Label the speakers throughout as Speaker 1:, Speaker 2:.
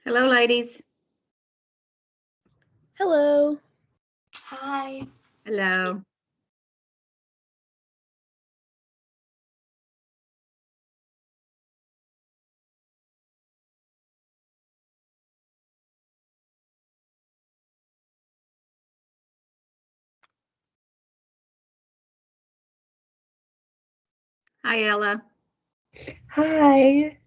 Speaker 1: Hello, ladies.
Speaker 2: Hello.
Speaker 3: Hi.
Speaker 1: Hello. Hi, Ella.
Speaker 3: Hi.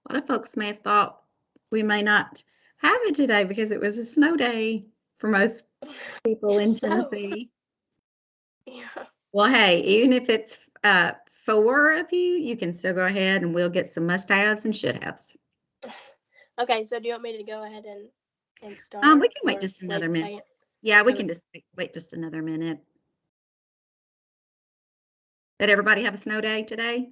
Speaker 1: A lot of folks may have thought we may not have it today because it was a snow day for most people in Tennessee.
Speaker 3: Yeah.
Speaker 1: Well, hey, even if it's 4 of you, you can still go ahead and we'll get some must-haves and should-haves.
Speaker 2: Okay, so do you want me to go ahead and start?
Speaker 1: We can wait just another minute.
Speaker 2: Second?
Speaker 1: Yeah, we
Speaker 2: Okay.
Speaker 1: can just wait just another minute. Did everybody have a snow day today?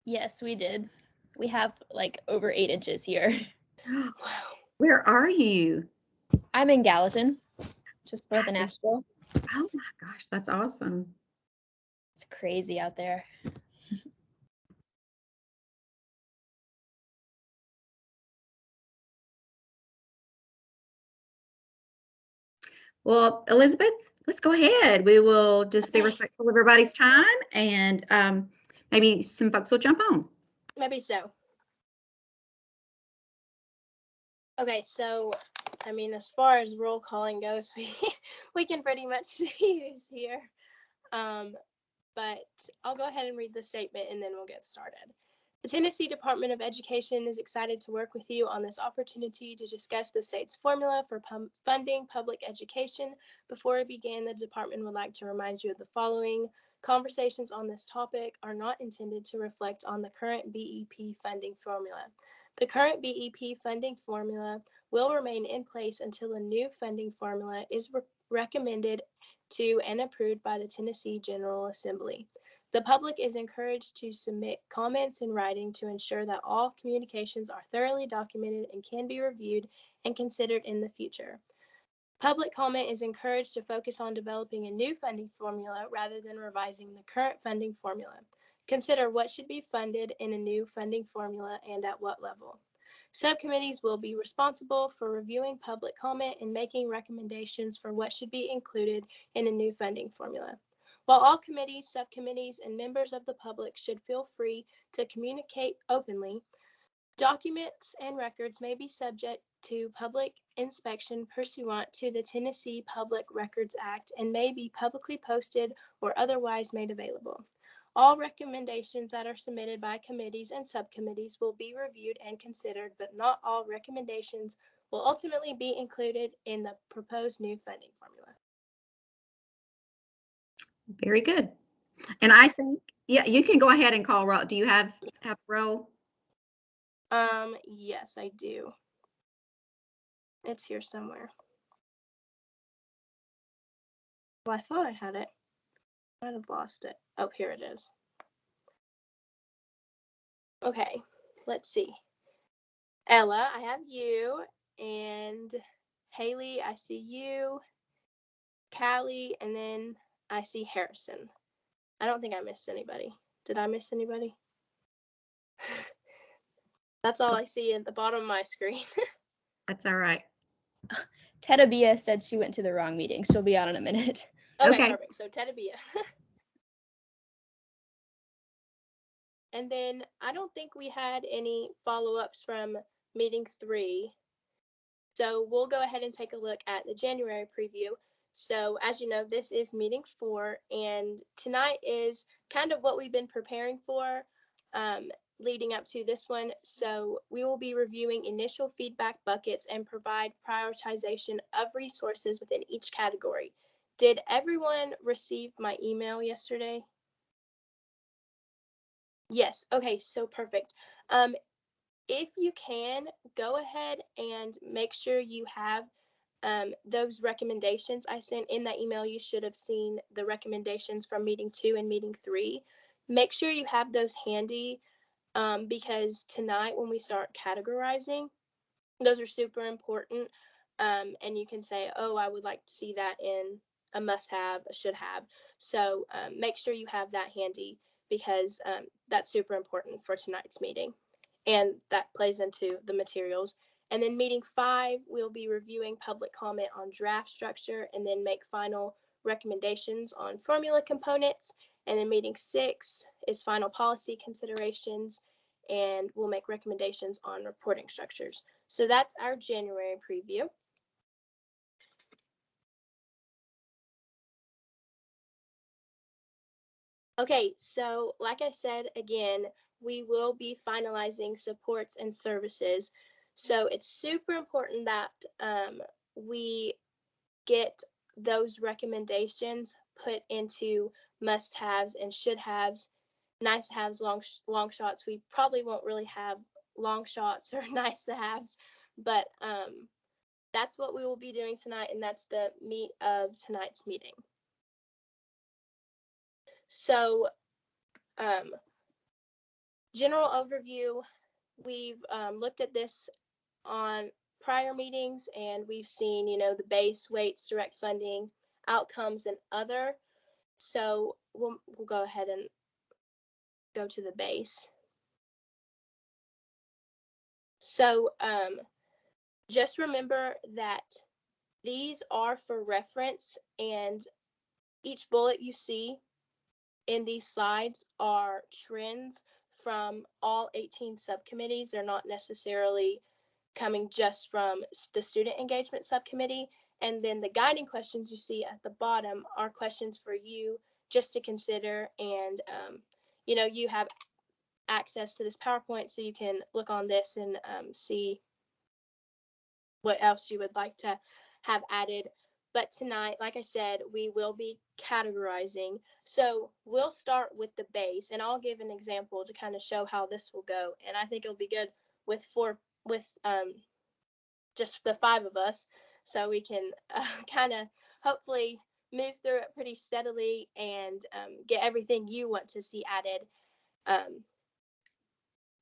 Speaker 2: Yes, we did. We have like over 8 inches here.
Speaker 3: Wow.
Speaker 1: Where are you?
Speaker 2: I'm in Gallatin, just north of
Speaker 1: That is-
Speaker 2: Nashville.
Speaker 1: Oh my gosh, that's awesome.
Speaker 2: It's crazy out there.
Speaker 1: Well, Elizabeth, let's go ahead. We will just be respectful of everybody's time and maybe some folks will jump on.
Speaker 2: Maybe so. Okay, so I mean, as far as roll calling goes, we can pretty much see who's here. But I'll go ahead and read the statement and then we'll get started. The Tennessee Department of Education is excited to work with you on this opportunity to discuss the state's formula for funding public education. Before we begin, the department would like to remind you of the following. Conversations on this topic are not intended to reflect on the current BEP funding formula. The current BEP funding formula will remain in place until a new funding formula is recommended to and approved by the Tennessee General Assembly. The public is encouraged to submit comments in writing to ensure that all communications are thoroughly documented and can be reviewed and considered in the future. Public comment is encouraged to focus on developing a new funding formula rather than revising the current funding formula. Consider what should be funded in a new funding formula and at what level. Subcommittees will be responsible for reviewing public comment and making recommendations for what should be included in a new funding formula. While all committees, subcommittees, and members of the public should feel free to communicate openly, documents and records may be subject to public inspection pursuant to the Tennessee Public Records Act and may be publicly posted or otherwise made available. All recommendations that are submitted by committees and subcommittees will be reviewed and considered, but not all recommendations will ultimately be included in the proposed new funding formula.
Speaker 1: Very good. And I think, yeah, you can go ahead and call roll. Do you have roll?
Speaker 2: Yes, I do. It's here somewhere. Well, I thought I had it. I might have lost it. Oh, here it is. Okay, let's see. Ella, I have you, and Haley, I see you, Callie, and then I see Harrison. I don't think I missed anybody. Did I miss anybody? That's all I see at the bottom of my screen.
Speaker 1: That's all right.
Speaker 2: Tedabia said she went to the wrong meeting. She'll be out in a minute. Okay. Perfect. So Tedabia. And then I don't think we had any follow-ups from meeting 3. So we'll go ahead and take a look at the January preview. So as you know, this is meeting 4, and tonight is kind of what we've been preparing for leading up to this one. So we will be reviewing initial feedback buckets and provide prioritization of resources within each category. Did everyone receive my email yesterday? Yes. Okay. So perfect. If you can, go ahead and make sure you have those recommendations I sent in that email. You should have seen the recommendations from meeting 2 and meeting 3. Make sure you have those handy because tonight when we start categorizing, those are super important. And you can say, oh, I would like to see that in a must have, a should have. So make sure you have that handy because that's super important for tonight's meeting. And that plays into the materials. And then meeting 5, we'll be reviewing public comment on draft structure and then make final recommendations on formula components. And then meeting 6 is final policy considerations, and we'll make recommendations on reporting structures. So that's our January preview. Okay, so like I said, again, we will be finalizing supports and services. So it's super important that we get those recommendations put into must-haves and should-haves, nice-to-haves, long shots. We probably won't really have long shots or nice-to-haves, but that's what we will be doing tonight, and that's the meat of tonight's meeting. So, general overview, we've looked at this on prior meetings, and we've seen, the base, weights, direct funding, outcomes, and other. So we'll go ahead and go to the base. So just remember that these are for reference, and each bullet you see in these slides are trends from all 18 subcommittees. They're not necessarily coming just from the student engagement subcommittee. And then the guiding questions you see at the bottom are questions for you just to consider. And, you have access to this PowerPoint, so you can look on this and see what else you would like to have added. But tonight, like I said, we will be categorizing. So we'll start with the base, and I'll give an example to kind of show how this will go. And I think it'll be good with just the 5 of us, so we can kind of hopefully move through it pretty steadily and get everything you want to see added.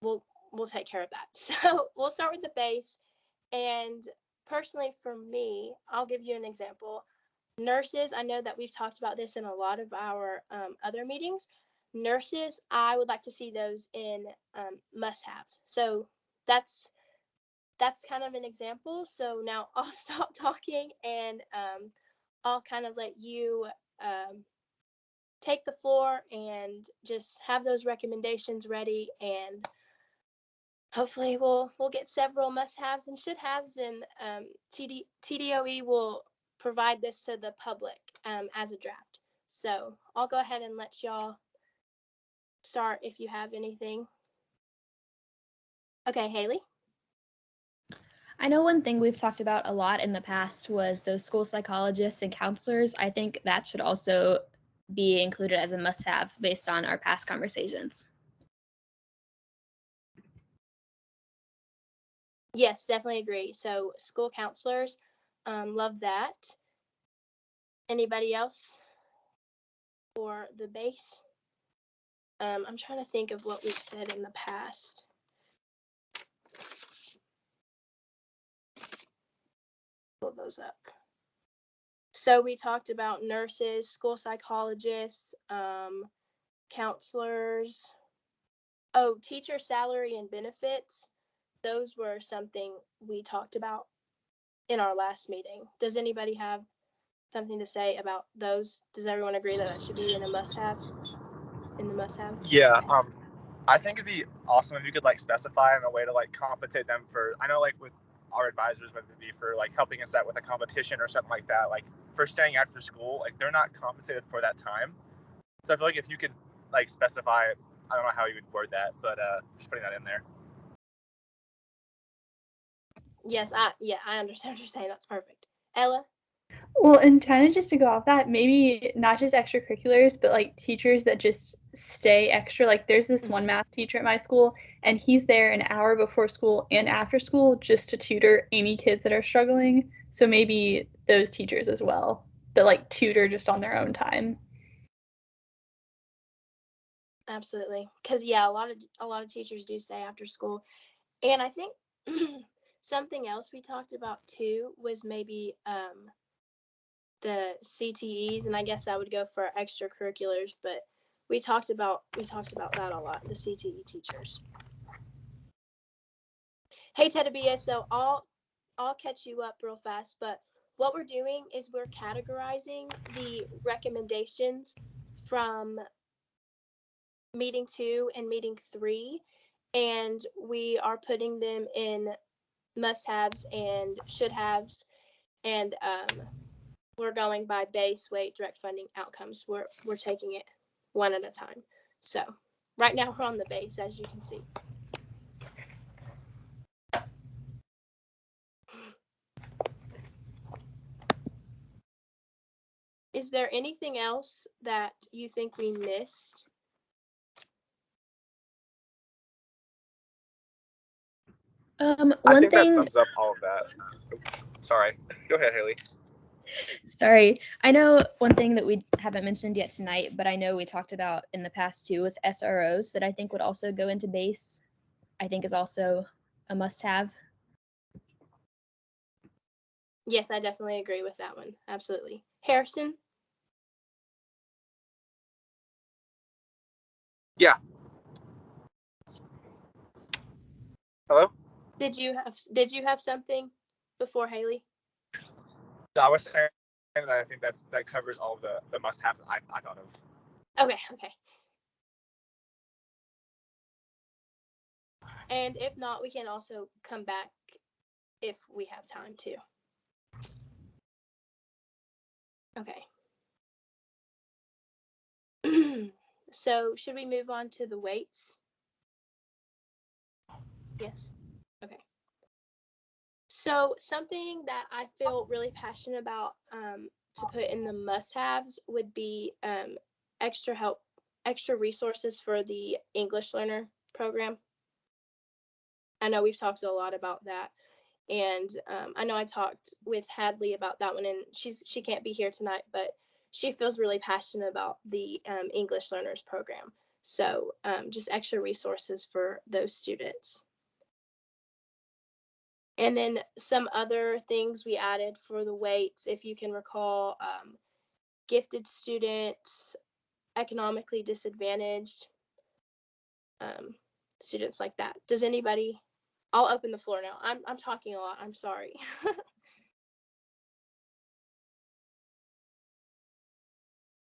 Speaker 2: We'll take care of that. So we'll start with the base. And personally, for me, I'll give you an example. Nurses, I know that we've talked about this in a lot of our other meetings. Nurses, I would like to see those in must-haves. So that's kind of an example. So now I'll stop talking, and I'll kind of let you take the floor and just have those recommendations ready, and hopefully we'll get several must-haves and should-haves, and TDOE will provide this to the public as a draft. So I'll go ahead and let y'all start if you have anything. Okay, Haley.
Speaker 4: I know one thing we've talked about a lot in the past was those school psychologists and counselors. I think that should also be included as a must-have based on our past conversations.
Speaker 2: Yes, definitely agree. So school counselors, love that. Anybody else for the base? I'm trying to think of what we've said in the past. Pull those up. So we talked about nurses, school psychologists, counselors. Oh, teacher salary and benefits. Those were something we talked about in our last meeting. Does anybody have something to say about those? Does everyone agree that should be in a must-have? In the must-have?
Speaker 5: Yeah, I think it'd be awesome if you could specify in a way to compensate them for. I know with our advisors, whether it be for helping us out with a competition or something like that, for staying after school, they're not compensated for that time. So I feel if you could specify, I don't know how you would word that, but just putting that in there.
Speaker 2: Yes, I understand what you're saying. That's perfect. Ella?
Speaker 3: Well, and kind of just to go off that, maybe not just extracurriculars, but like teachers that just stay extra. Like there's this one math teacher at my school, and he's there an hour before school and after school just to tutor any kids that are struggling. So maybe those teachers as well that like tutor just on their own time.
Speaker 2: Absolutely, because yeah, a lot of teachers do stay after school, and I think something else we talked about too was maybe the CTEs, and I guess that would go for extracurriculars, but we talked about that a lot, the CTE teachers. Hey Tedabia, so I'll catch you up real fast, but what we're doing is we're categorizing the recommendations from meeting 2 and meeting 3, and we are putting them in must-haves and should-haves, and we're going by base, weight, direct funding, outcomes. We're taking it one at a time. So right now we're on the base, as you can see. Is there anything else that you think we missed?
Speaker 5: I
Speaker 4: One
Speaker 5: think that
Speaker 4: thing,
Speaker 5: sums up all of that. Sorry. Go ahead, Haley.
Speaker 4: sorry, I know one thing that we haven't mentioned yet tonight, but I know we talked about in the past too, was SROs that I think would also go into base. I think is also a must-have.
Speaker 2: Yes, I definitely agree with that one. Absolutely. Harrison?
Speaker 5: Yeah. Hello?
Speaker 2: Did you have something before Haley?
Speaker 5: No, I was saying that I think that covers all of the must-haves I thought of.
Speaker 2: Okay. And if not, we can also come back if we have time too. Okay. So should we move on to the weights? Yes. Okay. So something that I feel really passionate about to put in the must-haves would be extra help, extra resources for the English learner program. I know we've talked a lot about that, and I know I talked with Hadley about that one, and she can't be here tonight, but she feels really passionate about the English learners program. So just extra resources for those students. And then some other things we added for the weights, if you can recall, gifted students, economically disadvantaged, students like that. Does anybody? I'll open the floor now. I'm talking a lot. I'm sorry.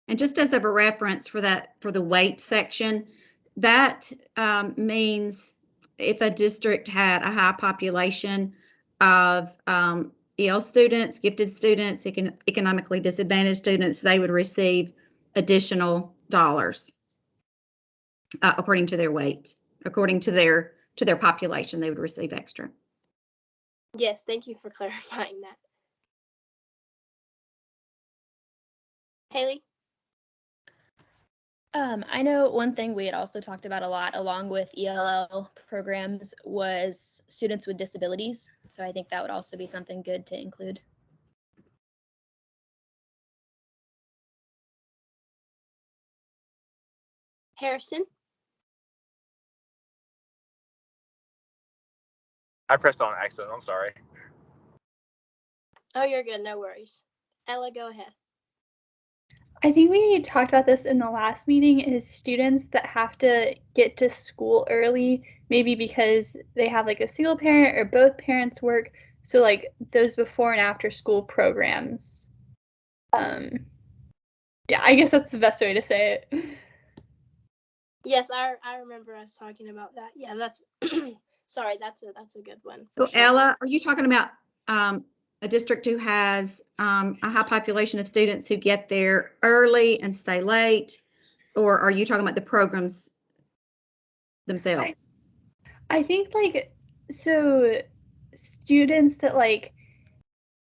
Speaker 1: And just as of a reference for the weight section, that means if a district had a high population of EL students, gifted students, economically disadvantaged students, they would receive additional dollars according to their weight, according to their population, they would receive extra.
Speaker 2: Yes, thank you for clarifying that. Haley?
Speaker 4: I know one thing we had also talked about a lot, along with ELL programs, was students with disabilities. So I think that would also be something good to include.
Speaker 2: Harrison?
Speaker 5: I pressed on accident. I'm sorry.
Speaker 2: Oh, you're good. No worries. Ella, go ahead.
Speaker 3: I think we talked about this in the last meeting, is students that have to get to school early, maybe because they have like a single parent or both parents work. So like those before and after school programs. Yeah, I guess that's the best way to say it.
Speaker 2: Yes, I remember us talking about that. Yeah, that's sorry, that's a good one.
Speaker 1: So
Speaker 2: Sure.
Speaker 1: Ella, are you talking about a district who has a high population of students who get there early and stay late, or are you talking about the programs themselves?
Speaker 3: I think like, so students that like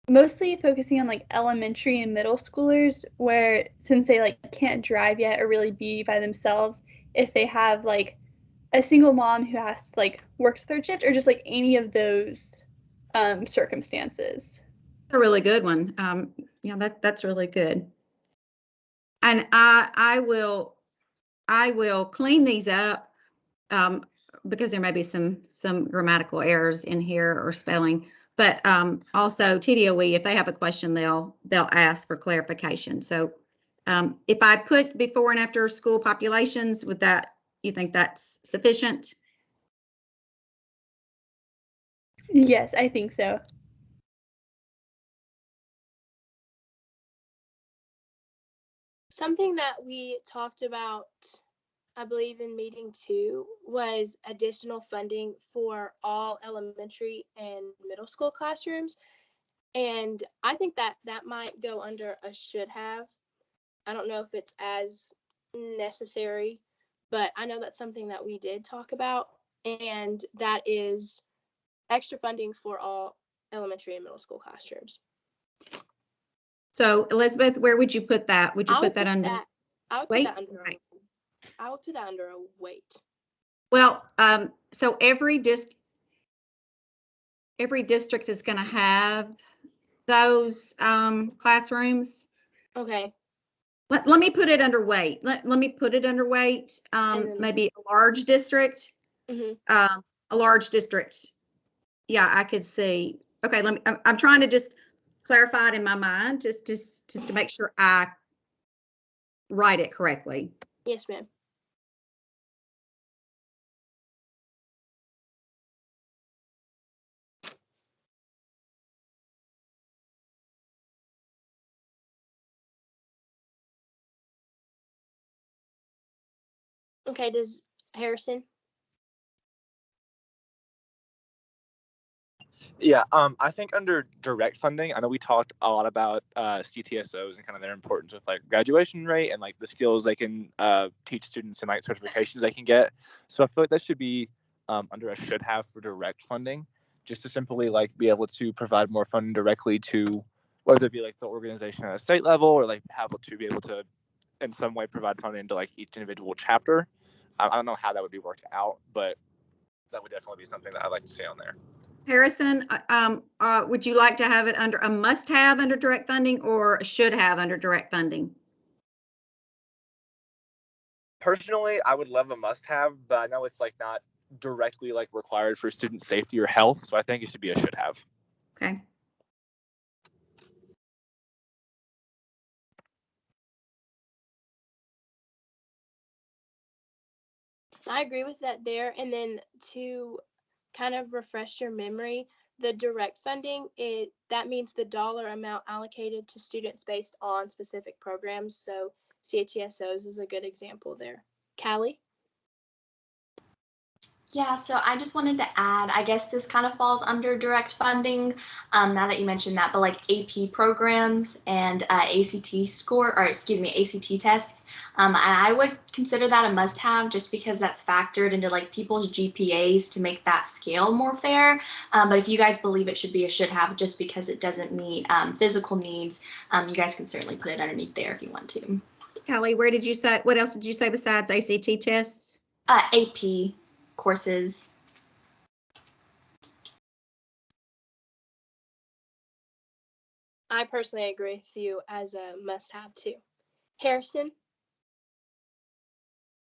Speaker 3: mostly focusing on like elementary and middle schoolers, where since they like can't drive yet or really be by themselves, if they have like a single mom who has to like works third shift or just like any of those circumstances.
Speaker 1: A really good one. Yeah, that's really good. And I will clean these up because there may be some grammatical errors in here or spelling. But also TDOE, if they have a question, they'll ask for clarification. So if I put before and after school populations, would that, you think that's sufficient?
Speaker 3: Yes, I think so.
Speaker 2: Something that we talked about, I believe in meeting 2, was additional funding for all elementary and middle school classrooms. And I think that might go under a should have. I don't know if it's as necessary, but I know that's something that we did talk about, and that is extra funding for all elementary and middle school classrooms.
Speaker 1: So Elizabeth, where would you put that? Would you put that under?
Speaker 2: I would put that under. I would put that under a weight.
Speaker 1: Well, so every district is going to have those classrooms.
Speaker 2: Okay.
Speaker 1: Let me put it under weight. Let me put it under weight. Maybe a large district.
Speaker 2: Mm-hmm.
Speaker 1: A large district. Yeah, I could see. Okay, I'm trying to just clarify it in my mind, just to make sure I write it correctly.
Speaker 2: Yes, ma'am. Okay, does Harrison?
Speaker 5: Yeah, I think under direct funding, I know we talked a lot about CTSOs and kind of their importance with like graduation rate and like the skills they can teach students and like certifications they can get. So I feel like that should be under a should have for direct funding, just to simply like be able to provide more funding directly to whether it be like the organization at a state level or like have to be able to in some way provide funding to like each individual chapter. I don't know how that would be worked out, but that would definitely be something that I'd like to see on there.
Speaker 1: Harrison, would you like to have it under a must-have under direct funding or a should-have under direct funding?
Speaker 5: Personally, I would love a must-have, but I know it's like not directly like required for student safety or health, so I think it should be a should-have.
Speaker 1: Okay.
Speaker 2: I agree with that there. And then to kind of refresh your memory, the direct funding, that means the dollar amount allocated to students based on specific programs. So CTSOs is a good example there. Callie?
Speaker 6: Yeah, so I just wanted to add, I guess this kind of falls under direct funding, now that you mentioned that, but like AP programs and ACT score, or excuse me, ACT tests, and I would consider that a must-have just because that's factored into like people's GPAs to make that scale more fair. But if you guys believe it should be a should-have just because it doesn't meet physical needs, you guys can certainly put it underneath there if you want to.
Speaker 1: Kelly, what else did you say besides ACT tests?
Speaker 6: AP courses.
Speaker 2: I personally agree with you as a must-have too. Harrison?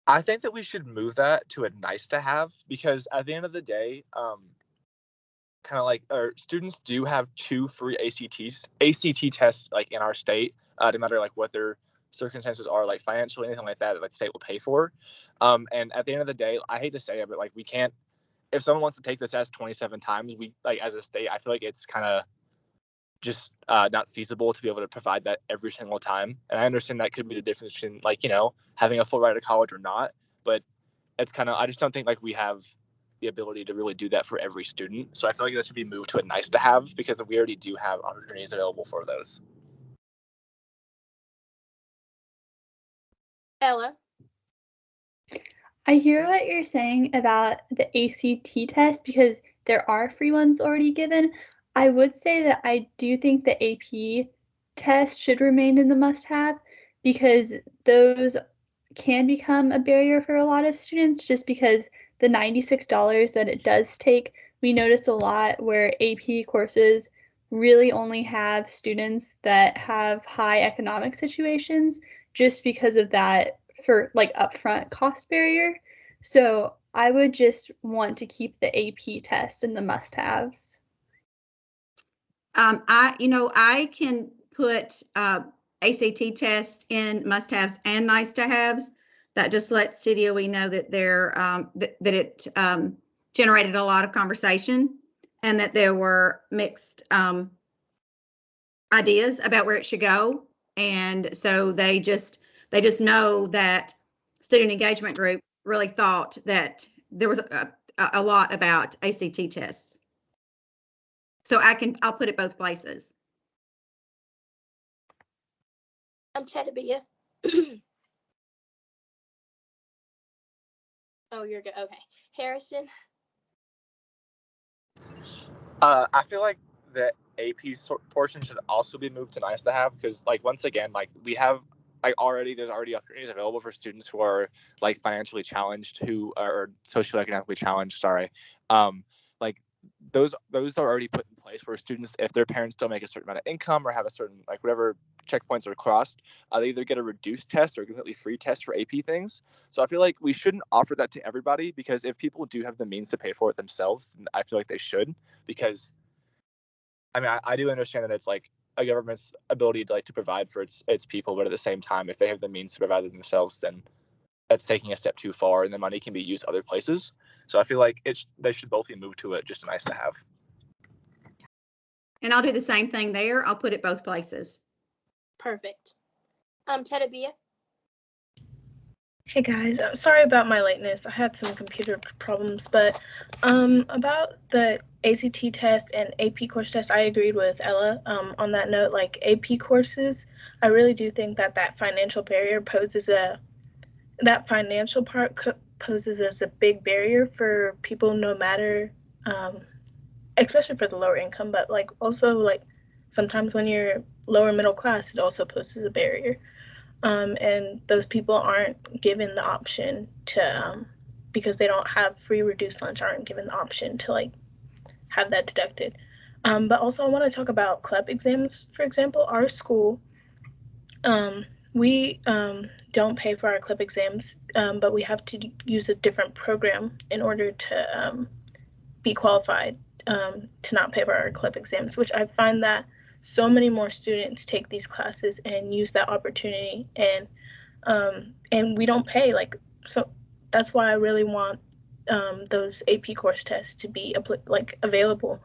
Speaker 5: I think that we should move that to a nice-to-have because at the end of the day, kind of like our students do have 2 free ACT tests like in our state, no matter like what their circumstances are, like financial, anything like that the state will pay for. And at the end of the day, I hate to say it, but like we can't. If someone wants to take the test 27 times, we like as a state, I feel like it's kind of just not feasible to be able to provide that every single time. And I understand that could be the difference between like having a full ride to college or not, but it's kind of I just don't think like we have the ability to really do that for every student. So I feel like that should be moved to a nice to have because we already do have opportunities available for those.
Speaker 2: Ella?
Speaker 3: I hear what you're saying about the ACT test because there are free ones already given. I would say that I do think the AP test should remain in the must-have because those can become a barrier for a lot of students just because the $96 that it does take, we notice a lot where AP courses really only have students that have high economic situations just because of that for like upfront cost barrier. So I would just want to keep the AP test in the must-haves.
Speaker 1: I can put ACT tests in must-haves and nice-to-haves. That just lets CDOE know that that it generated a lot of conversation and that there were mixed ideas about where it should go. And so they just know that student engagement group really thought that there was a lot about ACT tests. So I'll put it both places.
Speaker 2: Tedabia. Oh, you're good. Okay. Harrison.
Speaker 5: I feel like the AP portion should also be moved to nice to have because, like, once again, like we have like there's already opportunities available for students who are like financially challenged, who are socioeconomically challenged. Sorry, like those are already put in place where students, if their parents don't make a certain amount of income or have a certain like whatever checkpoints are crossed, they either get a reduced test or a completely free test for AP things. So I feel like we shouldn't offer that to everybody because if people do have the means to pay for it themselves, I feel like they should. Because I mean, I do understand that it's like a government's ability to like to provide for its people, but at the same time, if they have the means to provide it themselves, then that's taking a step too far, and the money can be used other places. So I feel like they should both be moved to it. Just nice to have.
Speaker 1: And I'll do the same thing there. I'll put it both places.
Speaker 2: Perfect. Tedabia.
Speaker 7: Hey guys, sorry about my lateness. I had some computer problems, but about the ACT test and AP course test, I agreed with Ella. On that note, like AP courses, I really do think that financial barrier poses as a big barrier for people, no matter, especially for the lower income, but like also like sometimes when you're lower middle class, it also poses a barrier. And those people aren't given the option to, because they don't have free reduced lunch, aren't given the option to like have that deducted. But also I want to talk about club exams. For example, our school, we don't pay for our club exams, but we have to use a different program in order to be qualified to not pay for our club exams, which I find that so many more students take these classes and use that opportunity, and we don't pay. Like, so that's why I really want those AP course tests to be like available.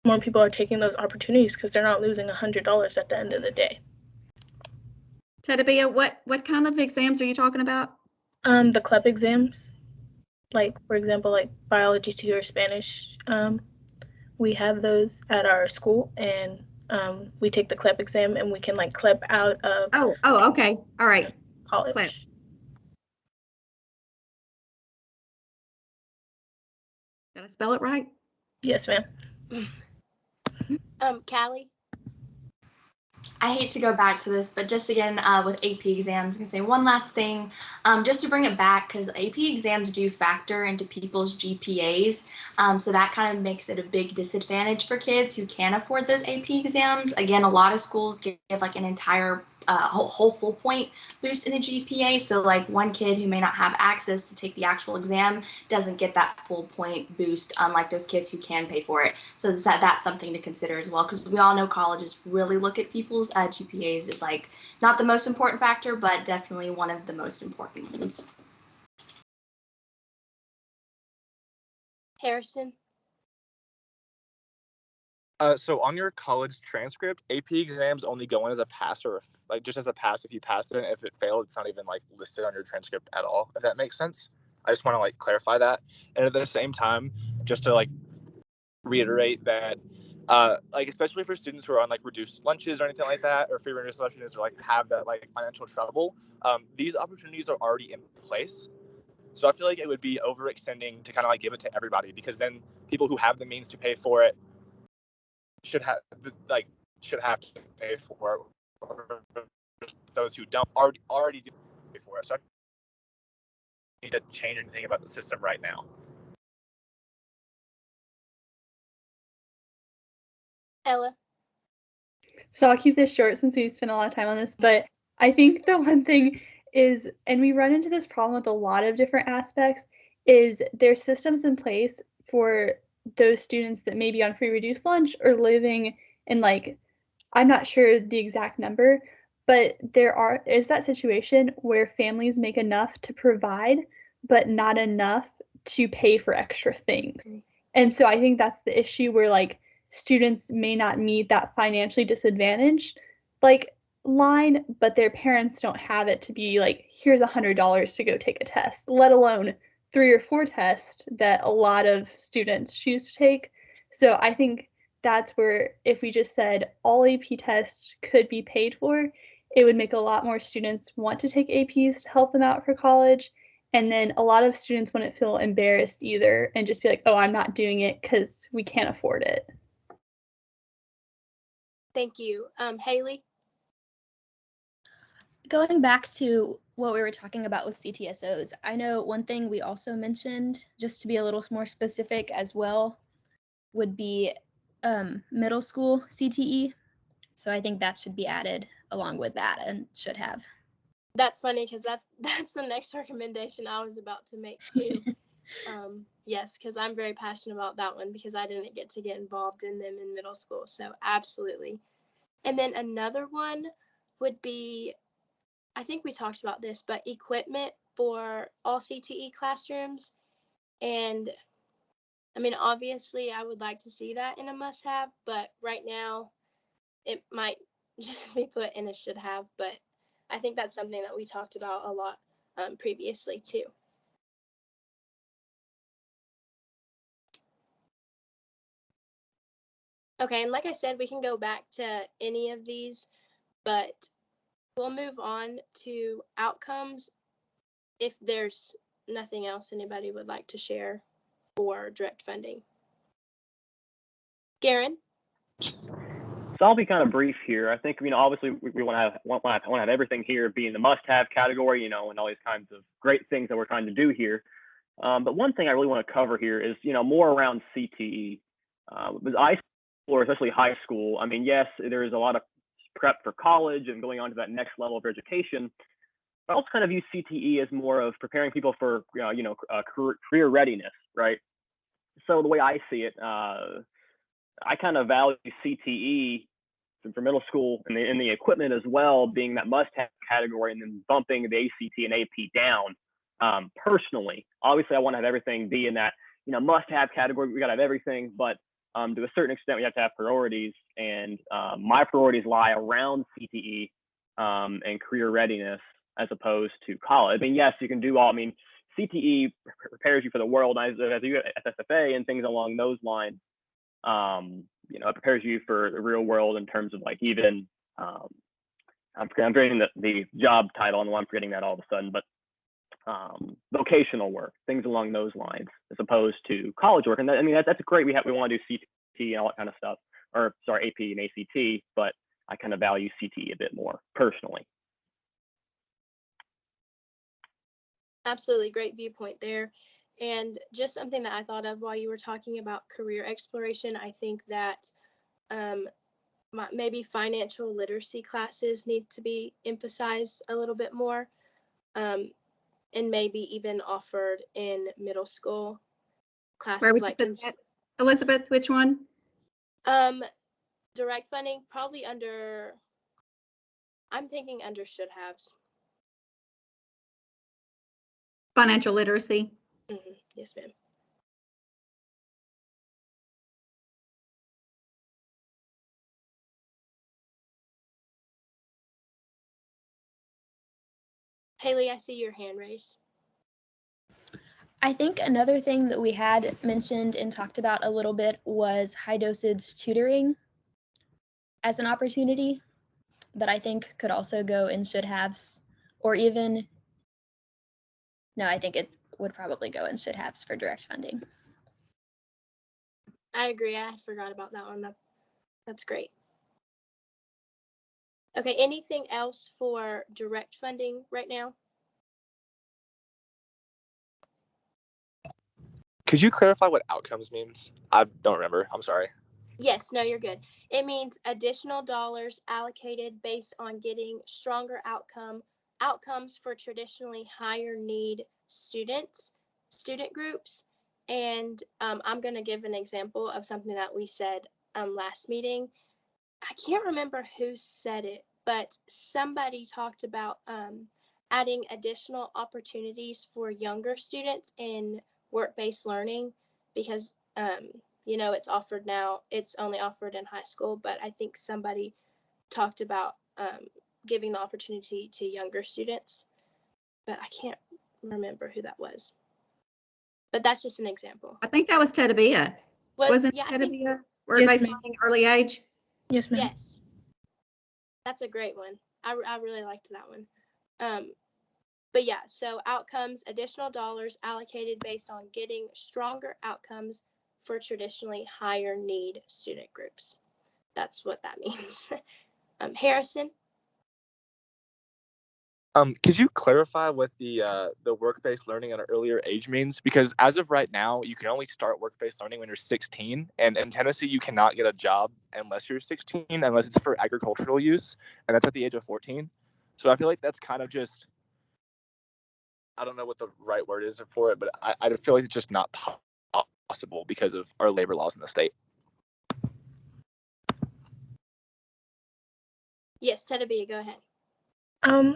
Speaker 7: More people are taking those opportunities because they're not losing $100 at the end of the day.
Speaker 1: Tedabia, what kind of exams are you talking about?
Speaker 7: The club exams, like for example, like biology 2 or Spanish. We have those at our school, and we take the CLEP exam, and we can like CLEP out of
Speaker 1: okay, all right,
Speaker 7: college.
Speaker 1: CLEP. Did I spell it right?
Speaker 7: Yes, ma'am.
Speaker 2: Callie.
Speaker 6: I hate to go back to this, but just again with AP exams, I'm going to say one last thing, just to bring it back, because AP exams do factor into people's GPAs, so that kind of makes it a big disadvantage for kids who can't afford those AP exams. Again, a lot of schools give like an entire whole full point boost in the GPA, so like one kid who may not have access to take the actual exam doesn't get that full point boost, unlike those kids who can pay for it. So that's something to consider as well, because we all know colleges really look at people's GPAs as like not the most important factor, but definitely one of the most important ones.
Speaker 2: Harrison.
Speaker 5: So on your college transcript, AP exams only go in as a pass, or like just as a pass if you passed it. And if it failed, it's not even like listed on your transcript at all, if that makes sense. I just want to like clarify that. And at the same time, just to like reiterate that, like especially for students who are on like reduced lunches or anything like that, or free reduced lunches, or like have that like financial trouble, these opportunities are already in place. So I feel like it would be overextending to kind of like give it to everybody, because then people who have the means to pay for it should have to pay for it, or those who don't already do pay for it. So I don't need to change anything about the system right now.
Speaker 2: Ella.
Speaker 3: So I'll keep this short since we've spent a lot of time on this, but I think the one thing is, and we run into this problem with a lot of different aspects, is there's systems in place for those students that may be on free reduced lunch or living in, like, I'm not sure the exact number, but is that situation where families make enough to provide, but not enough to pay for extra things. And so I think that's the issue where, like, students may not meet that financially disadvantaged, like, line, but their parents don't have it to be like, here's $100 to go take a test, let alone 3 or 4 tests that a lot of students choose to take. So I think that's where, if we just said all AP tests could be paid for, it would make a lot more students want to take APs to help them out for college. And then a lot of students wouldn't feel embarrassed either and just be like, oh, I'm not doing it because we can't afford it.
Speaker 2: Thank you. Haley?
Speaker 4: Going back to what we were talking about with CTSOs, I know one thing we also mentioned, just to be a little more specific as well, would be middle school CTE. So I think that should be added along with that, and should have.
Speaker 2: That's funny because that's the next recommendation I was about to make too. Yes, because I'm very passionate about that one because I didn't get to get involved in them in middle school. So absolutely. And then another one would be, I think we talked about this, but equipment for all CTE classrooms. And I mean, obviously, I would like to see that in a must-have, but right now, it might just be put in a should-have. But I think that's something that we talked about a lot previously too. Okay, and like I said, we can go back to any of these, but we'll move on to outcomes if there's nothing else anybody would like to share for direct funding. Garen?
Speaker 8: So I'll be kind of brief here. I think, obviously we want to have everything here be in the must-have category, and all these kinds of great things that we're trying to do here. But one thing I really want to cover here is, more around CTE. With high school, or especially high school, I mean, yes, there is a lot of prep for college and going on to that next level of education. But I also kind of view CTE as more of preparing people for, career readiness, right? So the way I see it, I kind of value CTE for middle school and the equipment as well being that must-have category, and then bumping the ACT and AP down. Personally, obviously, I want to have everything be in that must-have category. We got to have everything, but to a certain extent, we have to have priorities, and my priorities lie around CTE and career readiness as opposed to college. I mean, yes, you can do all. I mean, CTE prepares you for the world as you at SFA and things along those lines. It prepares you for the real world in terms of, like, even I'm forgetting the job title, and I'm forgetting that all of a sudden, but vocational work, things along those lines, as opposed to college work. And that's great. We want to do CT and all that kind of stuff, or sorry, AP and ACT, but I kind of value CTE a bit more personally.
Speaker 2: Absolutely, great viewpoint there. And just something that I thought of while you were talking about career exploration, I think that maybe financial literacy classes need to be emphasized a little bit more, and maybe even offered in middle school classes. Like
Speaker 1: Elizabeth, which one?
Speaker 2: Direct funding, probably I'm thinking under should-haves.
Speaker 1: Financial literacy.
Speaker 2: Mm-hmm. Yes, ma'am. Haley, I see your hand raised.
Speaker 4: I think another thing that we had mentioned and talked about a little bit was high dosage tutoring as an opportunity that I think could also go in should-haves, or even, no, I think it would probably go in should haves for direct funding.
Speaker 2: I agree. I forgot about that one. That's great. Okay, anything else for direct funding right now?
Speaker 5: Could you clarify what outcomes means? I don't remember. I'm sorry.
Speaker 2: Yes, no, you're good. It means additional dollars allocated based on getting stronger outcomes for traditionally higher need student groups. And I'm going to give an example of something that we said last meeting. I can't remember who said it, but somebody talked about adding additional opportunities for younger students in work-based learning because it's offered now. It's only offered in high school, but I think somebody talked about giving the opportunity to younger students, but I can't remember who that was. But that's just an example.
Speaker 1: I think that was Tedabia. Wasn't
Speaker 2: yeah,
Speaker 1: Tedabia work-based learning early age?
Speaker 7: Yes, ma'am.
Speaker 2: Yes. That's a great one. I really liked that one. But yeah, so outcomes, additional dollars allocated based on getting stronger outcomes for traditionally higher need student groups. That's what that means. Harrison?
Speaker 5: Could you clarify what the work-based learning at an earlier age means? Because as of right now, you can only start work-based learning when you're 16, and in Tennessee, you cannot get a job unless you're 16, unless it's for agricultural use, and that's at the age of 14. So I feel like that's kind of just, I don't know what the right word is for it, but I feel like it's just not possible because of our labor laws in the state.
Speaker 2: Yes, Tedabia, go ahead.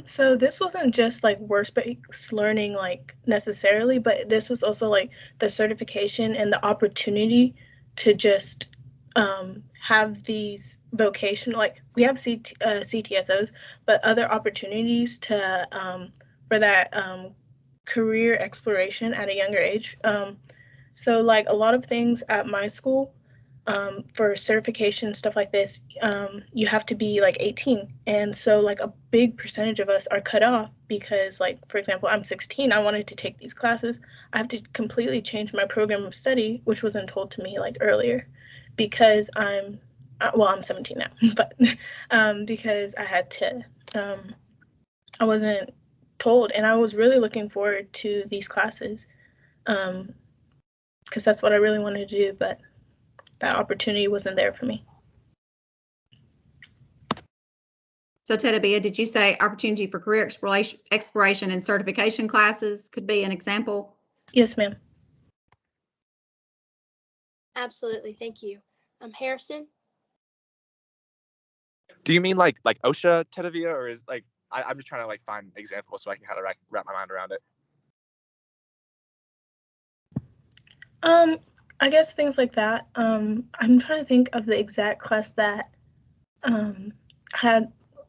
Speaker 7: So this wasn't just like work-based learning like necessarily, but this was also like the certification and the opportunity to just have these vocational, like we have CTSOs, but other opportunities to for that career exploration at a younger age. So like a lot of things at my school, for certification, stuff like this, you have to be like 18. And so like a big percentage of us are cut off because like, for example, I'm 16, I wanted to take these classes. I have to completely change my program of study, which wasn't told to me like earlier because I'm 17 now, but because I had to, I wasn't told, and I was really looking forward to these classes because that's what I really wanted to do, but that opportunity wasn't there for me.
Speaker 1: So Tedabia, did you say opportunity for career exploration and certification classes could be an example?
Speaker 7: Yes, ma'am.
Speaker 2: Absolutely, thank you. Harrison?
Speaker 5: Do you mean like OSHA, Tedavia, or is like I'm just trying to like find examples so I can kind of wrap my mind around it.
Speaker 7: I guess things like that. I'm trying to think of the exact class that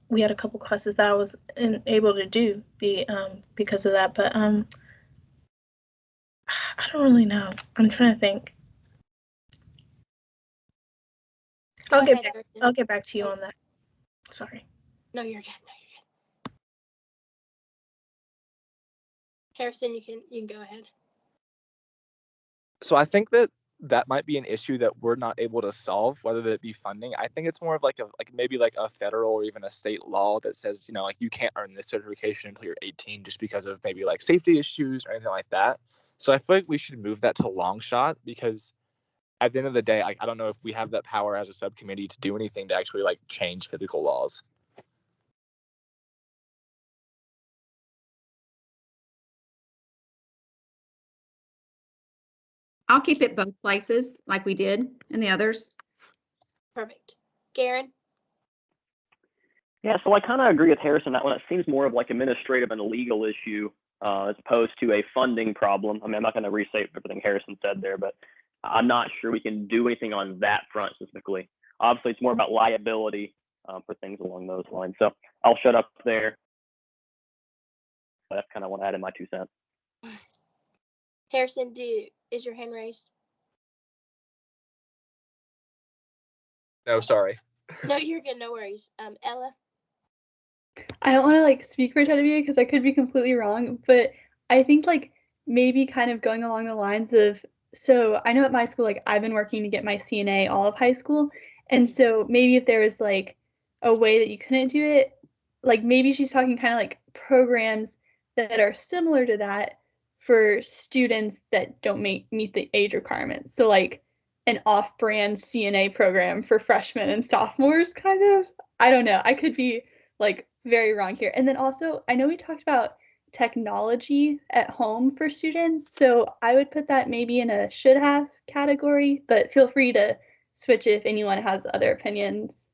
Speaker 7: we had a couple classes that I was able to do because of that, but I don't really know. I'm trying to think. I'll get back to you on that. Sorry.
Speaker 2: No, you're good. Harrison, you can go ahead.
Speaker 5: So I think that might be an issue that we're not able to solve, whether that be funding. I think it's more of maybe a federal or even a state law that says, like you can't earn this certification until you're 18 just because of maybe like safety issues or anything like that. So I feel like we should move that to long shot because at the end of the day, I don't know if we have that power as a subcommittee to do anything to actually like change physical laws.
Speaker 1: I'll keep it both places like we did in the others.
Speaker 2: Perfect. Garen?
Speaker 8: Yeah, so I kind of agree with Harrison that one. It seems more of like administrative and a legal issue as opposed to a funding problem. I mean, I'm not going to restate everything Harrison said there, but I'm not sure we can do anything on that front specifically. Obviously, it's more about liability for things along those lines. So I'll shut up there. That's kind of what I added my 2 cents.
Speaker 2: Harrison, is your hand raised?
Speaker 5: No, sorry.
Speaker 2: No, you're good. No worries. Ella?
Speaker 3: I don't want to like speak for Tedabia because I could be completely wrong, but I think like maybe kind of going along the lines of, so I know at my school, like I've been working to get my CNA all of high school. And so maybe if there was like a way that you couldn't do it, like maybe she's talking kind of like programs that are similar to that for students that don't meet the age requirements. So like an off-brand CNA program for freshmen and sophomores, kind of. I don't know. I could be like very wrong here. And then also, I know we talked about technology at home for students, so I would put that maybe in a should have category, but feel free to switch if anyone has other opinions.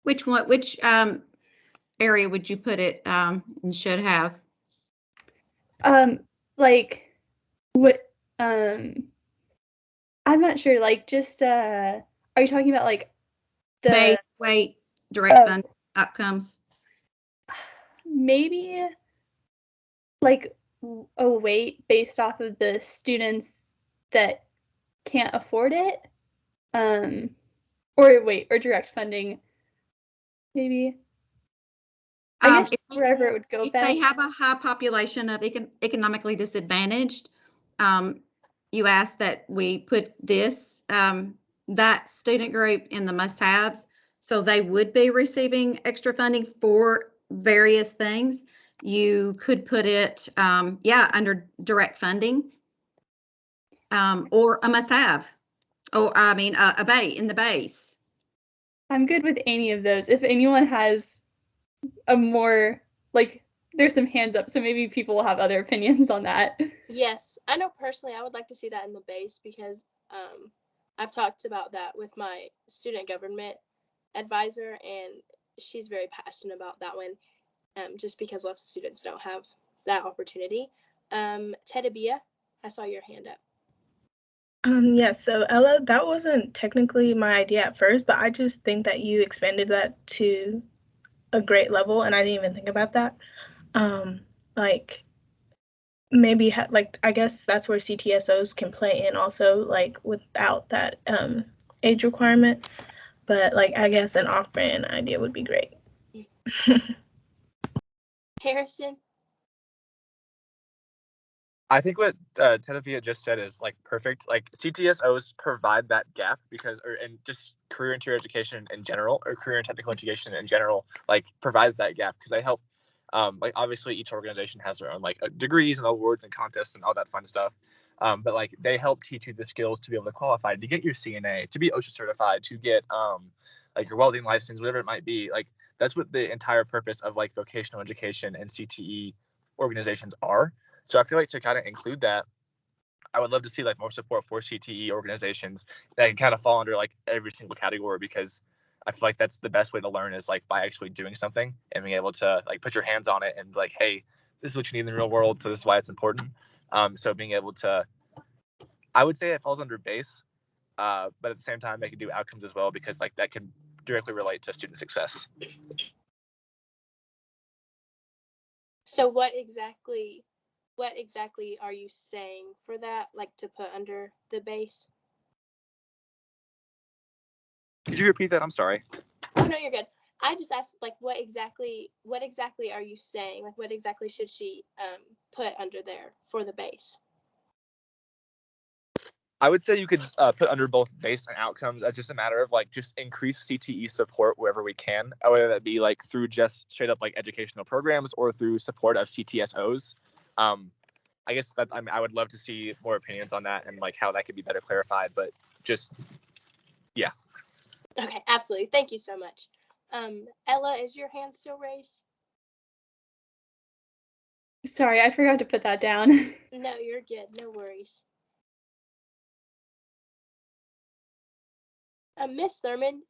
Speaker 1: Which one? Which area would you put it and should have?
Speaker 3: Like what? I'm not sure. Like just are you talking about like the
Speaker 1: Base, weight, direct fund outcomes?
Speaker 3: maybe like a weight based off of the students that can't afford it, or wait, or direct funding, maybe. I guess wherever it would go
Speaker 1: if
Speaker 3: best.
Speaker 1: they have a high population of economically disadvantaged, you ask that we put this that student group in the must-haves, so they would be receiving extra funding for various things. You could put it, under direct funding, or a must-have. Oh, I mean, a base in the base.
Speaker 3: I'm good with any of those. If anyone has a more, like, there's some hands up, so maybe people will have other opinions on that.
Speaker 2: Yes, I know personally I would like to see that in the base because I've talked about that with my student government advisor, and she's very passionate about that one, just because lots of students don't have that opportunity. Tedabia, I saw your hand up.
Speaker 7: Yeah, so Ella, that wasn't technically my idea at first, but I just think that you expanded that to a great level, and I didn't even think about that. Like maybe like I guess that's where CTSOs can play in also, like without that age requirement. But like I guess an off-brand idea would be great.
Speaker 2: Harrison?
Speaker 5: I think what Tedavia just said is like perfect. Like CTSOs provide that gap and just career and career education in general, or career and technical education in general, like provides that gap because they help. Like obviously each organization has their own like degrees and awards and contests and all that fun stuff. But like they help teach you the skills to be able to qualify, to get your CNA, to be OSHA certified, to get like your welding license, whatever it might be. Like that's what the entire purpose of like vocational education and CTE organizations are. So I feel like to kind of include that, I would love to see like more support for CTE organizations that can kind of fall under like every single category, because I feel like that's the best way to learn is like by actually doing something and being able to like put your hands on it and like, hey, this is what you need in the real world, so this is why it's important. So being able to, I would say it falls under base, but at the same time they can do outcomes as well, because like that can directly relate to student success.
Speaker 2: So what exactly are you saying for that, like to put under the base?
Speaker 5: Could you repeat that? I'm sorry.
Speaker 2: Oh no, you're good. I just asked like what exactly are you saying? Like what exactly should she put under there for the base?
Speaker 5: I would say you could put under both base and outcomes as just a matter of like just increase CTE support wherever we can, whether that be like through just straight up like educational programs or through support of CTSOs. I guess that I would love to see more opinions on that and like how that could be better clarified, but just, yeah.
Speaker 2: Okay, absolutely. Thank you so much. Ella, is your hand still raised?
Speaker 3: Sorry, I forgot to put that down.
Speaker 2: No, you're good. No worries. Miss Thurman,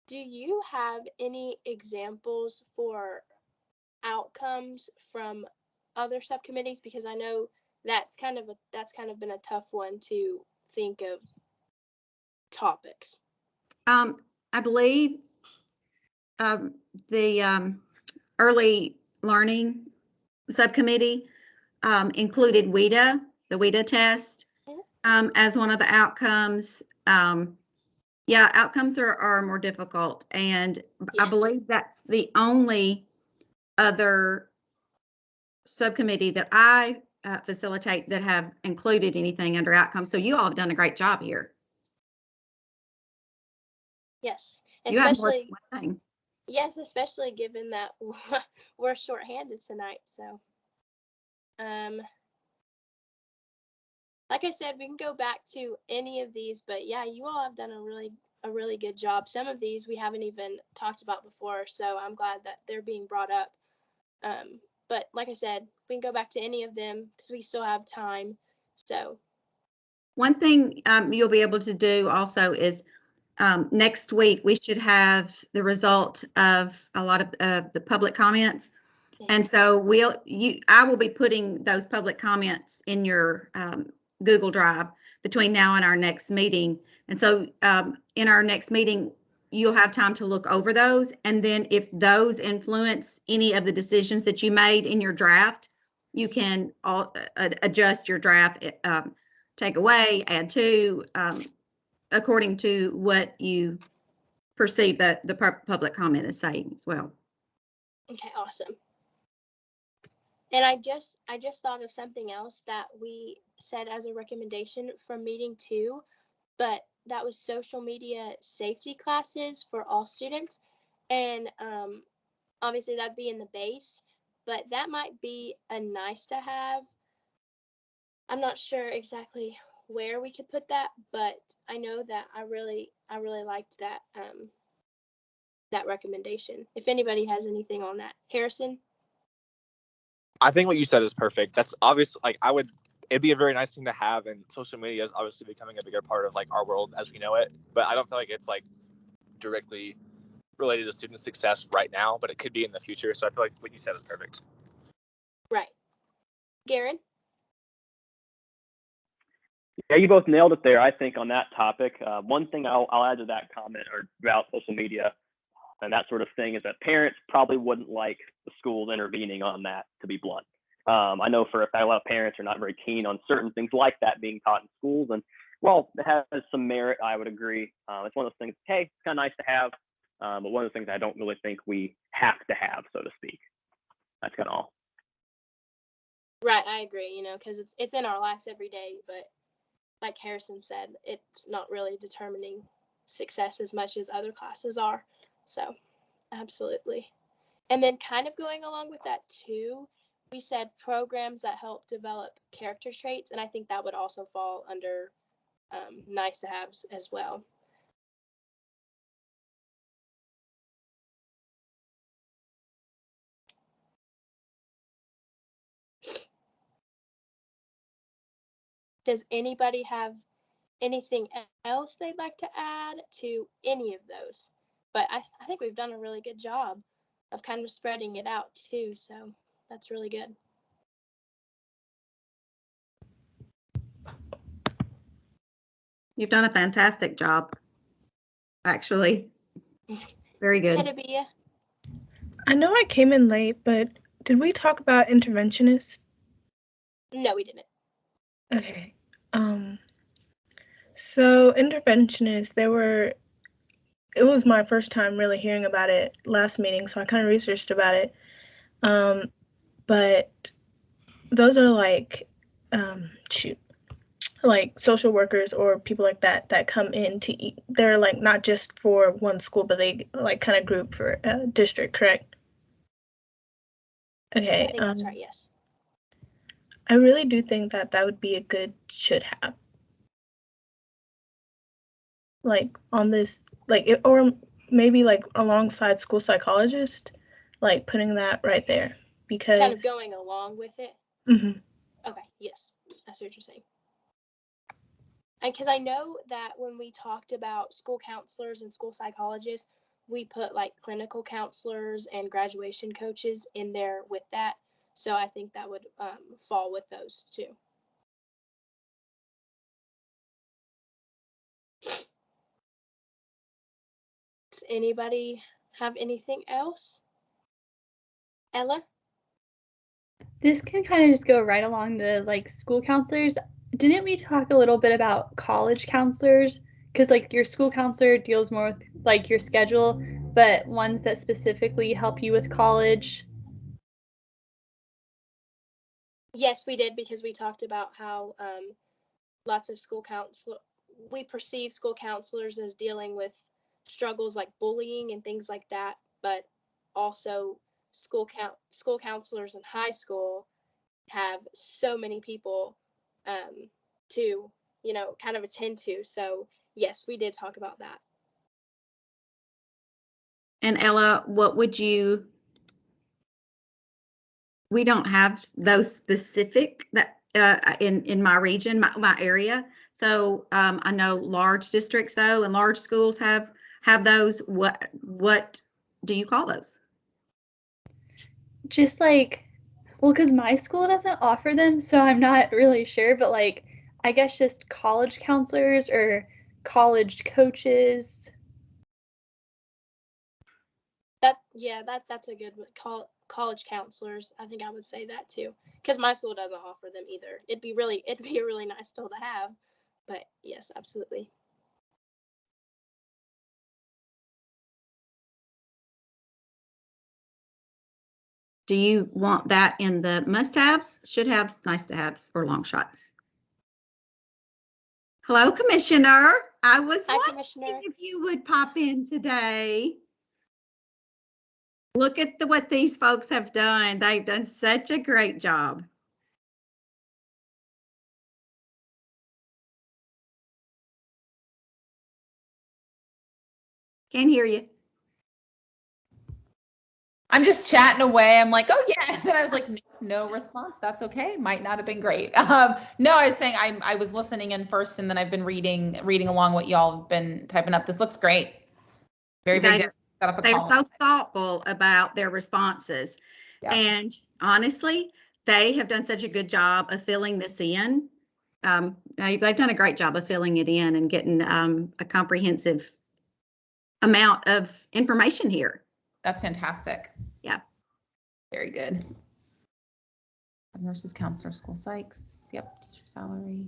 Speaker 2: do you have any examples for outcomes from other subcommittees? Because I know that's kind of been a tough one to think of topics.
Speaker 1: I believe the early learning subcommittee included WIDA, the WIDA test, as one of the outcomes. Outcomes are more difficult, and yes. I believe that's the only other subcommittee that I facilitate that have included anything under outcomes. So you all have done a great job here.
Speaker 2: Yes,
Speaker 1: You have more than
Speaker 2: especially
Speaker 1: one thing.
Speaker 2: yes, especially given that we're shorthanded tonight. So, like I said, we can go back to any of these, but yeah, you all have done a really good job. Some of these we haven't even talked about before, so I'm glad that they're being brought up. But like I said, we can go back to any of them because we still have time. So
Speaker 1: One thing you'll be able to do also is next week we should have the result of a lot of the public comments. And so I will be putting those public comments in your Google Drive between now and our next meeting. And so in our next meeting, you'll have time to look over those. And then if those influence any of the decisions that you made in your draft, you can adjust your draft, take away, add to, according to what you perceive that the public comment is saying as well.
Speaker 2: okay, awesome. And I just thought of something else that we said as a recommendation from meeting 2, but that was social media safety classes for all students. And obviously that'd be in the base, but that might be a nice to have. I'm not sure exactly where we could put that, but I know that I really liked that that recommendation. If anybody has anything on that, Harrison.
Speaker 5: I think what you said is perfect. That's obvious. Like it'd be a very nice thing to have, and social media is obviously becoming a bigger part of like our world as we know it. But I don't feel like it's like directly related to student success right now, but it could be in the future. So I feel like what you said is perfect.
Speaker 2: Right. Garen?
Speaker 8: Yeah, you both nailed it there, I think, on that topic. One thing I'll add to that comment or about social media and that sort of thing is that parents probably wouldn't like the schools intervening on that, to be blunt. I know for a fact a lot of parents are not very keen on certain things like that being taught in schools. And while it has some merit, I would agree. It's one of those things, hey, it's kind of nice to have, but one of the things I don't really think we have to have, so to speak. That's kind of all.
Speaker 2: Right, I agree, because it's in our lives every day, but like Harrison said, it's not really determining success as much as other classes are. So, absolutely. And then kind of going along with that too, we said programs that help develop character traits, and I think that would also fall under nice to have as well. Does anybody have anything else they'd like to add to any of those? But I think we've done a really good job of kind of spreading it out too, so that's really good.
Speaker 1: You've done a fantastic job, actually. Very good.
Speaker 2: Tedabia?
Speaker 7: I know I came in late, but did we talk about interventionists?
Speaker 2: No, we didn't.
Speaker 7: Okay. So interventionists, it was my first time really hearing about it last meeting, so I kind of researched about it. But those are like, like social workers or people like that come in to eat. They're like not just for one school, but they like kind of group for a district, correct? Okay.
Speaker 2: I think that's right, yes.
Speaker 7: I really do think that would be a good should have. Like on this, like it, or maybe like alongside school psychologist, like putting that right there because
Speaker 2: kind of going along with it.
Speaker 7: Mm-hmm.
Speaker 2: Okay, yes, I see what you're saying. And because I know that when we talked about school counselors and school psychologists, we put like clinical counselors and graduation coaches in there with that. So I think that would fall with those too. Does anybody have anything else? Ella?
Speaker 3: This can kind of just go right along the like school counselors. Didn't we talk a little bit about college counselors? Because like your school counselor deals more with like your schedule, but ones that specifically help you with college.
Speaker 2: Yes, we did, because we talked about how lots of we perceive school counselors as dealing with struggles like bullying and things like that, but also school counselors in high school have so many people to, kind of attend to. So yes, we did talk about that.
Speaker 1: And Ella, we don't have those specific that in my region, my area. So I know large districts though, and large schools have those. What do you call those?
Speaker 3: Just like, well, because my school doesn't offer them, so I'm not really sure, but like, I guess just college counselors or college coaches.
Speaker 2: That's a good one. College counselors. I think I would say that too, because my school doesn't offer them either. It'd be a really nice tool to have, but yes, absolutely.
Speaker 1: Do you want that in the must-haves, should-haves, nice-to-haves, or long shots? Hello, Commissioner. I was
Speaker 2: Hi,
Speaker 1: wondering
Speaker 2: Commissioner.
Speaker 1: if you would pop in today. Look at what these folks have done. They've done such a great job. Can't hear you.
Speaker 9: I'm just chatting away. I'm like, oh yeah. And then I was like, no response. That's okay. Might not have been great. No, I was saying I was listening in first, and then I've been reading along what y'all have been typing up. This looks great. Very, very good. Set up a
Speaker 1: They're
Speaker 9: column.
Speaker 1: so thoughtful about their responses.
Speaker 9: Yeah.
Speaker 1: And honestly, they have done such a good job of filling this in. They've done a great job of filling it in and getting a comprehensive amount of information here.
Speaker 9: That's fantastic.
Speaker 1: Yeah.
Speaker 9: Very good. Nurses, counselors, school psychs. Yep. Teacher salary.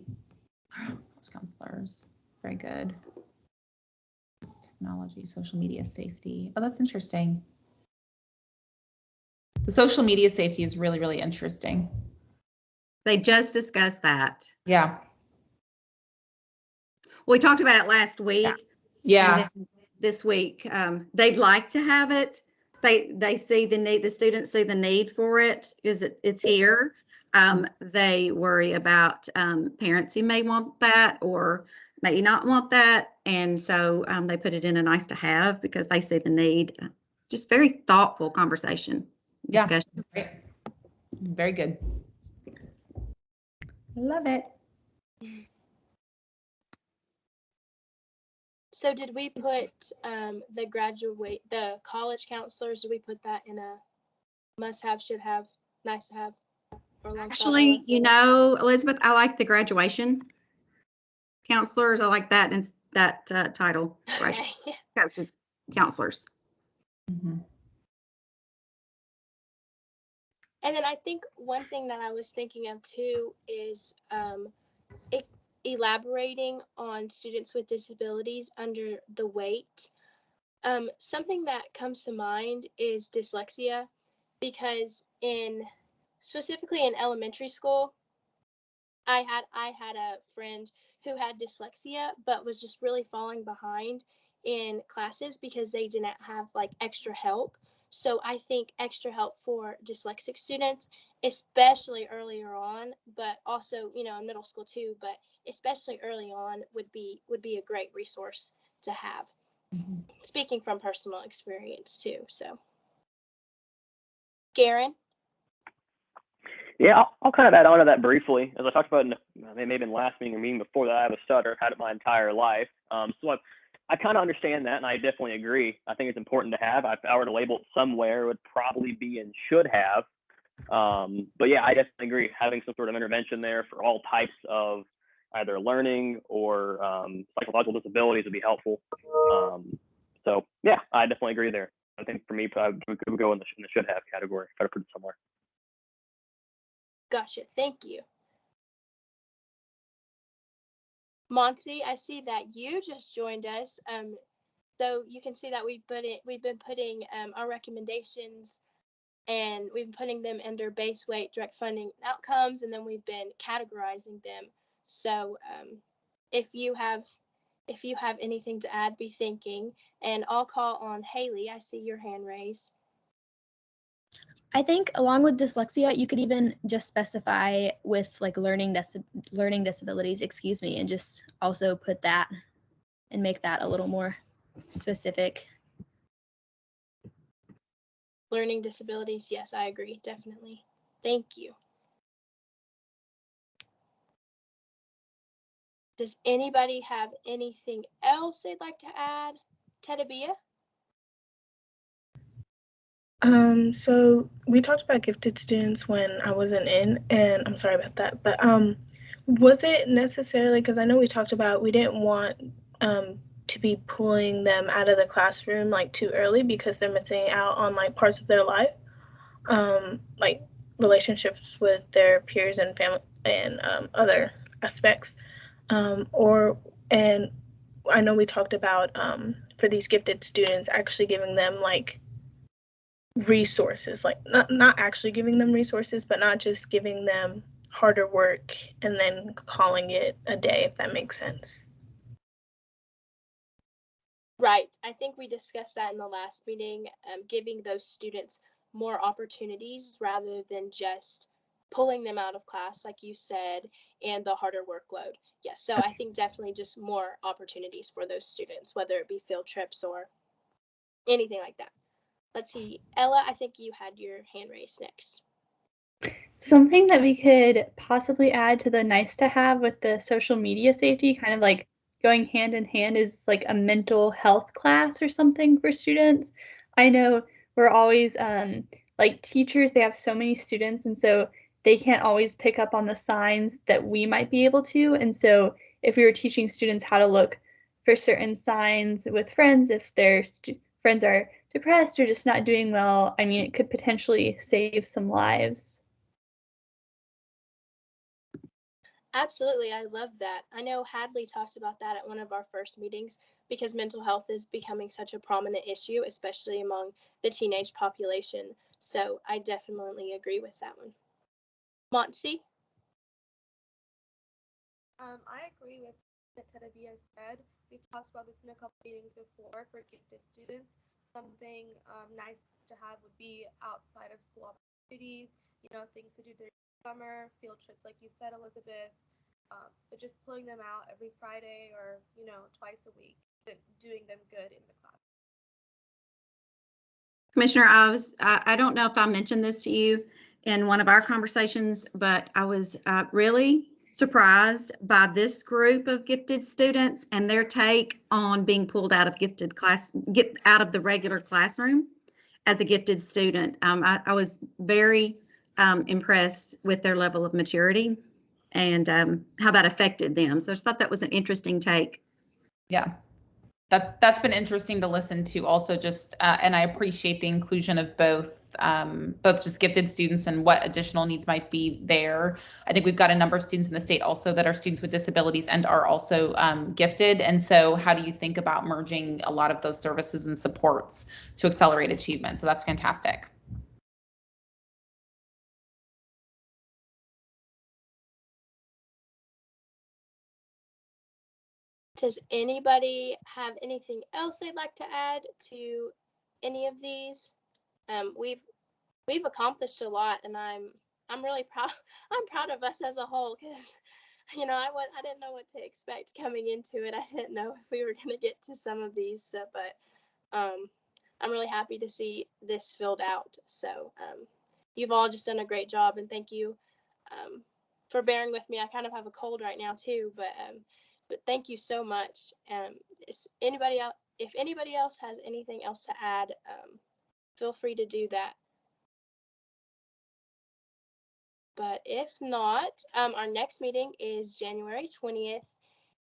Speaker 9: Counselors. Very good. Technology, social media safety. Oh, that's interesting. The social media safety is really, really interesting.
Speaker 1: They just discussed that.
Speaker 9: Yeah.
Speaker 1: We talked about it last week.
Speaker 9: Yeah.
Speaker 1: And then this week, they'd like to have it. They see the need. The students see the need for it. It's here. They worry about parents who may want that or may not want that, and so they put it in a nice to have because they see the need. Just very thoughtful conversation, discussion.
Speaker 9: Yeah. Very good. Love it.
Speaker 2: So did we put the college counselors, did we put that in a must have, should have, nice to have, or long shot?
Speaker 1: Actually, Elizabeth, I like the graduation counselors. I like that and that title.
Speaker 2: Okay.
Speaker 1: Coaches, counselors.
Speaker 9: Mm-hmm.
Speaker 2: And then I think one thing that I was thinking of too is elaborating on students with disabilities under the weight. Something that comes to mind is dyslexia, because specifically in elementary school, I had a friend who had dyslexia but was just really falling behind in classes because they didn't have like extra help. So I think extra help for dyslexic students, especially earlier on, but also, in middle school too, but especially early on would be a great resource to have. Mm-hmm. Speaking from personal experience too. So Garen?
Speaker 8: Yeah, I'll kind of add on to that briefly. As I talked about maybe in the last meeting or meeting before that, I have a stutter. I've had it my entire life. So I kind of understand that, and I definitely agree. I think it's important to have. If I were to label it somewhere, it would probably be in should have. But yeah, I definitely agree. Having some sort of intervention there for all types of either learning or psychological disabilities would be helpful. So yeah, I definitely agree there. I think for me, probably we could go in the should have category if I put it somewhere.
Speaker 2: Gotcha. Thank you. Monty, I see that you just joined us. So you can see that we've been putting our recommendations and we've been putting them under base weight, direct funding, outcomes, and then we've been categorizing them. So if you have anything to add, be thinking, and I'll call on Haley. I see your hand raised.
Speaker 4: I think along with dyslexia, you could even just specify with like learning disabilities, and just also put that and make that a little more specific.
Speaker 2: Learning disabilities, yes, I agree, definitely. Thank you. Does anybody have anything else they'd like to add? Tedabia?
Speaker 7: So we talked about gifted students when I wasn't in, and I'm sorry about that, but was it necessarily, because I know we talked about we didn't want to be pulling them out of the classroom like too early because they're missing out on like parts of their life, like relationships with their peers and family and other aspects, and I know we talked about for these gifted students actually giving them like resources, like not actually giving them resources, but not just giving them harder work and then calling it a day, if that makes sense.
Speaker 2: Right. I think we discussed that in the last meeting, giving those students more opportunities rather than just pulling them out of class, like you said, and the harder workload. Yes. So I think definitely just more opportunities for those students, whether it be field trips or anything like that. Let's see. Ella, I think you had your hand raised next.
Speaker 3: Something that we could possibly add to the nice to have with the social media safety, kind of like going hand in hand, is like a mental health class or something for students. I know we're always like teachers, they have so many students, and so they can't always pick up on the signs that we might be able to. And so if we were teaching students how to look for certain signs with friends, if their friends are depressed or just not doing well, I mean, it could potentially save some lives.
Speaker 2: Absolutely. I love that. I know Hadley talked about that at one of our first meetings because mental health is becoming such a prominent issue, especially among the teenage population. So I definitely agree with that one. Monty?
Speaker 10: I agree with what Tedabia said. We've talked about this in a couple meetings before for gifted students. Something nice to have would be outside of school opportunities, things to do during summer, field trips, like you said, Elizabeth, but just pulling them out every Friday or, twice a week, doing them good in the class.
Speaker 1: Commissioner, I don't know if I mentioned this to you in one of our conversations, but I was really surprised by this group of gifted students and their take on being pulled out of out of the regular classroom as a gifted student. I was very impressed with their level of maturity and how that affected them. So I just thought that was an interesting take.
Speaker 9: Yeah. That's been interesting to listen to also, just and I appreciate the inclusion of both just gifted students and what additional needs might be there. I think we've got a number of students in the state also that are students with disabilities and are also gifted. And so how do you think about merging a lot of those services and supports to accelerate achievement? So that's fantastic.
Speaker 2: Does anybody have anything else they'd like to add to any of these? We've accomplished a lot, and I'm really proud. I'm proud of us as a whole because, I didn't know what to expect coming into it. I didn't know if we were going to get to some of these, but I'm really happy to see this filled out. So you've all just done a great job, and thank you for bearing with me. I kind of have a cold right now too, but thank you so much. If anybody else has anything else to add, feel free to do that. But if not, our next meeting is January 20th,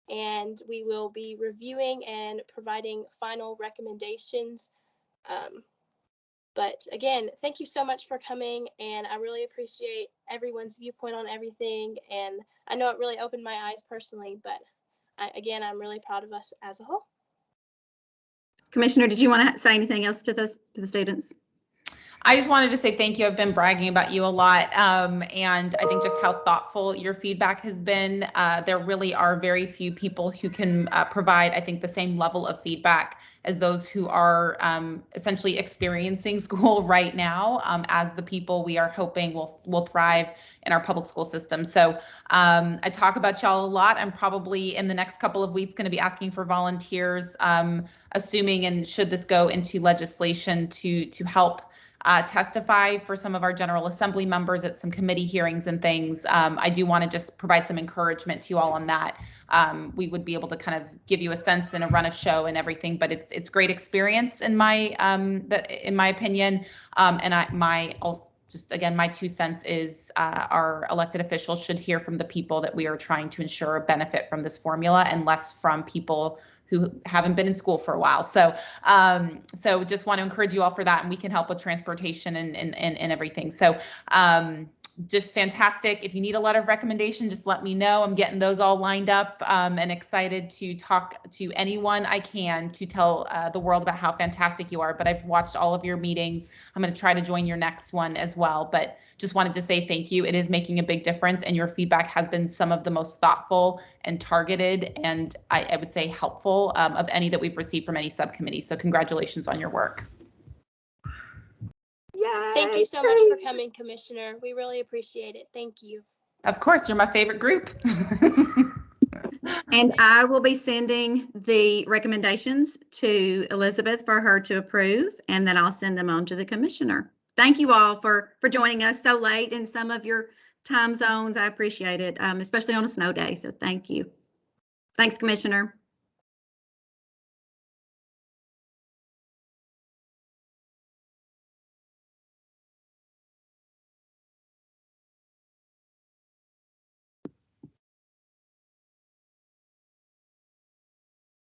Speaker 2: and we will be reviewing and providing final recommendations. But again, thank you so much for coming, and I really appreciate everyone's viewpoint on everything. And I know it really opened my eyes personally, but I'm really proud of us as a whole.
Speaker 1: Commissioner, did you want to say anything else to the students?
Speaker 9: I just wanted to say thank you. I've been bragging about you a lot. And I think just how thoughtful your feedback has been. There really are very few people who can provide, I think, the same level of feedback as those who are essentially experiencing school right now, as the people we are hoping will thrive in our public school system. So I talk about y'all a lot. I'm probably in the next couple of weeks going to be asking for volunteers, assuming and should this go into legislation to help testify for some of our General Assembly members at some committee hearings and things. I do want to just provide some encouragement to you all on that. We would be able to kind of give you a sense and a run of show and everything, but it's great experience in my opinion. And my 2 cents is our elected officials should hear from the people that we are trying to ensure benefit from this formula, and less from people who haven't been in school for a while. So just want to encourage you all for that, and we can help with transportation and everything. So just fantastic. If you need a letter of recommendation, just let me know. I'm getting those all lined up, and excited to talk to anyone I can to tell the world about how fantastic you are. But I've watched all of your meetings. I'm going to try to join your next one as well. But just wanted to say thank you. It is making a big difference, and your feedback has been some of the most thoughtful and targeted, and I would say helpful of any that we've received from any subcommittee. So congratulations on your work.
Speaker 1: Yay,
Speaker 2: Thank you so much for coming, Commissioner. We really appreciate it. Thank you.
Speaker 9: Of course, you're my favorite group.
Speaker 1: And I will be sending the recommendations to Elizabeth for her to approve, and then I'll send them on to the commissioner. Thank you all for joining us so late in some of your time zones. I appreciate it, especially on a snow day. So thank you. Thanks, Commissioner.